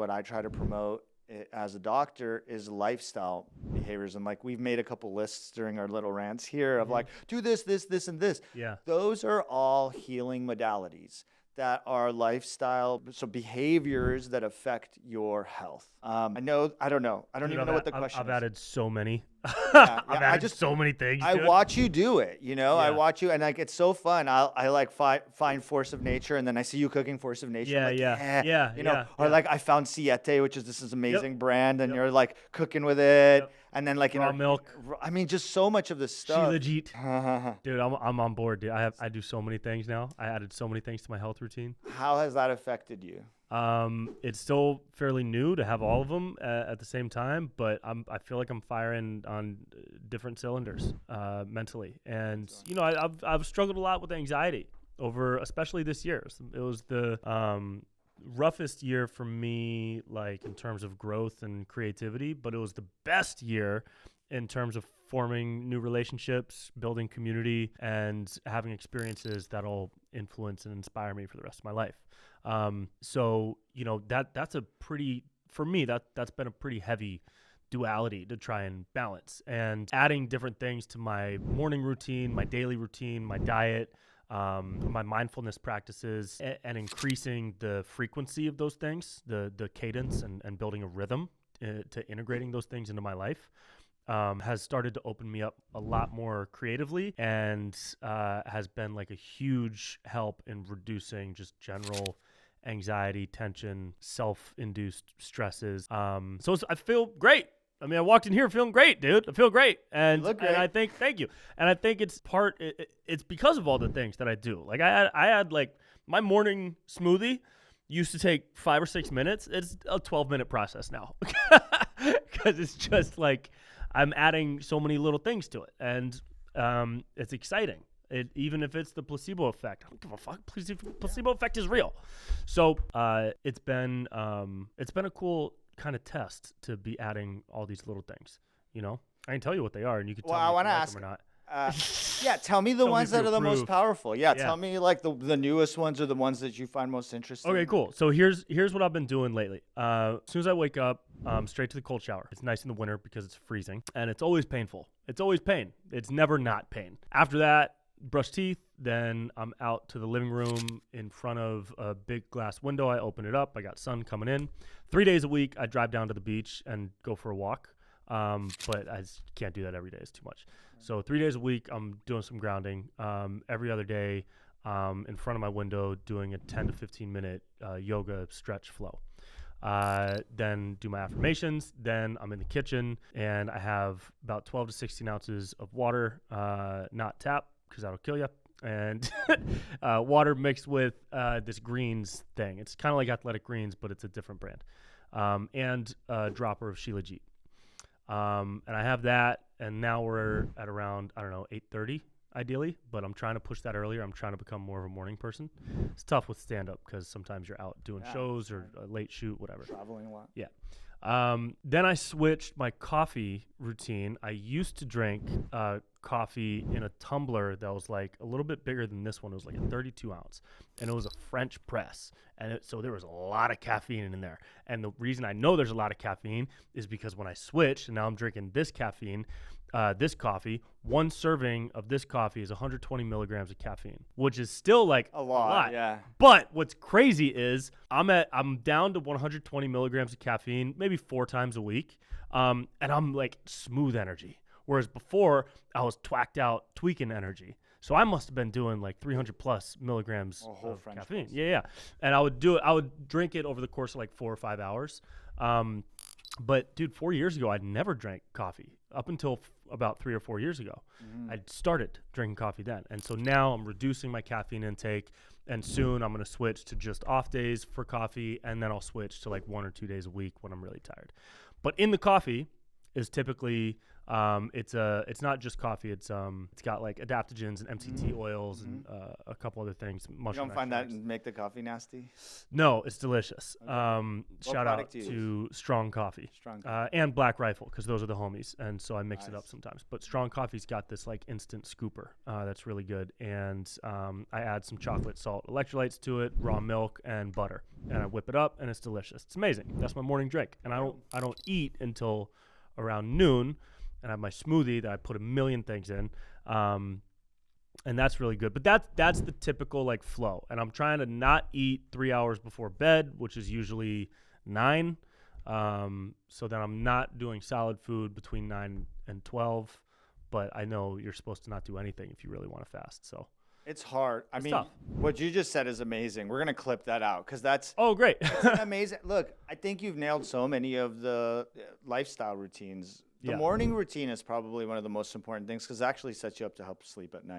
what I try to promote as a doctor is lifestyle behaviors. And like, we've made a couple lists during our little rants here of like, do this, and this. Yeah. Those are all healing modalities that are lifestyle, so behaviors that affect your health. I don't know what the question I've is. added so many. Yeah, I've added so many things. I dude. watch you do it, I Yeah. watch you, and like, it's so fun. I like find Force of Nature, and then I see you cooking Force of Nature. Yeah, like, yeah. Or like, I found Siete, which is this amazing brand, and you're like cooking with it, and then like raw milk. I mean, just so much of this stuff. Shilajit. Dude, I'm on board, dude. I do so many things now. I added so many things to my health routine. How has that affected you? It's still fairly new to have all of them at the same time, but I feel like I'm firing on different cylinders mentally. And I've struggled a lot with anxiety over, especially this year. It was the roughest year for me, like in terms of growth and creativity, but it was the best year in terms of forming new relationships, building community, and having experiences that'll influence and inspire me for the rest of my life. So that's a pretty, for me, that's been a pretty heavy duality to try and balance, and adding different things to my morning routine, my daily routine, my diet, my mindfulness practices, and increasing the frequency of those things, the cadence and building a rhythm to integrating those things into my life. Has started to open me up a lot more creatively, and has been like a huge help in reducing just general anxiety, tension, self-induced stresses. So I feel great. I mean, I walked in here feeling great, dude. I feel great. And, you look great. And I think, thank you. And I think it's it's because of all the things that I do. Like I had like my morning smoothie used to take 5 or 6 minutes. It's a 12-minute process now because it's just like, I'm adding so many little things to it, and it's exciting. Even if it's the placebo effect, I don't give a fuck. Placebo effect is real. So it's been a cool kind of test to be adding all these little things. I can tell you what they are, and you can tell me if you like them or not. Tell me the ones that are the most powerful. Yeah, Yeah. tell me like the newest ones or the ones that you find most interesting. Okay, cool. So here's what I've been doing lately. As soon as I wake up, straight to the cold shower. It's nice in the winter because it's freezing, and it's always painful. It's always pain. It's never not pain. After that, brush teeth. Then I'm out to the living room in front of a big glass window. I open it up. I got sun coming in. 3 days a week, I drive down to the beach and go for a walk. But I can't do that every day. It's too much. So 3 days a week, I'm doing some grounding. Every other day, in front of my window, doing a 10 to 15 minute yoga stretch flow. Then do my affirmations. Then I'm in the kitchen, and I have about 12 to 16 ounces of water, not tap, because that'll kill you. And water mixed with this greens thing. It's kind of like Athletic Greens, but it's a different brand. And a dropper of Shilajit. And I have that, and now we're at around, 8:30 ideally, but I'm trying to push that earlier. I'm trying to become more of a morning person. It's tough with stand-up because sometimes you're out doing shows or a late shoot, whatever. Traveling a lot. Yeah. Then I switched my coffee routine. I used to drink coffee in a tumbler that was like a little bit bigger than this one. It was like a 32 ounce, and it was a French press. And so there was a lot of caffeine in there. And the reason I know there's a lot of caffeine is because when I switched, and now I'm drinking this caffeine, this coffee, one serving of this coffee is 120 milligrams of caffeine, which is still like A lot. Yeah. But what's crazy is I'm down to 120 milligrams of caffeine, maybe 4 times a week. And I'm like smooth energy. Whereas before I was twacked out tweaking energy. So I must have been doing like 300 plus milligrams of French caffeine. press. Yeah. And I would drink it over the course of like 4 or 5 hours. But dude, 4 years ago, I never drank coffee up until about 3 or 4 years ago. I started drinking coffee then. And so now I'm reducing my caffeine intake, and soon I'm going to switch to just off days for coffee. And then I'll switch to like 1 or 2 days a week when I'm really tired. But in the coffee is typically It's not just coffee. It's got like adaptogens and MCT oils and a couple other things. You Mushroom don't find that extracts. and make the coffee nasty? No, it's delicious. Okay. Shout out product do you to Strong Coffee. Strong coffee. And Black Rifle, because those are the homies, and so I mix it up Nice. sometimes. But Strong Coffee's got this like instant scooper that's really good, and I add some chocolate, salt, electrolytes to it, raw milk, and butter, and I whip it up, and it's delicious. It's amazing. That's my morning drink, and I don't eat until around noon, and I have my smoothie that I put a million things in. And that's really good. But that's the typical like flow. And I'm trying to not eat 3 hours before bed, which is usually 9. So then I'm not doing solid food between 9 and 12. But I know you're supposed to not do anything if you really want to fast. So It's hard. I It's mean, tough. what you just said is amazing. We're going to clip that out because that's oh great. an amazing. Look, I think you've nailed so many of the lifestyle routines. The Yeah. morning routine is probably one of the most important things because it actually sets you up to help sleep at night.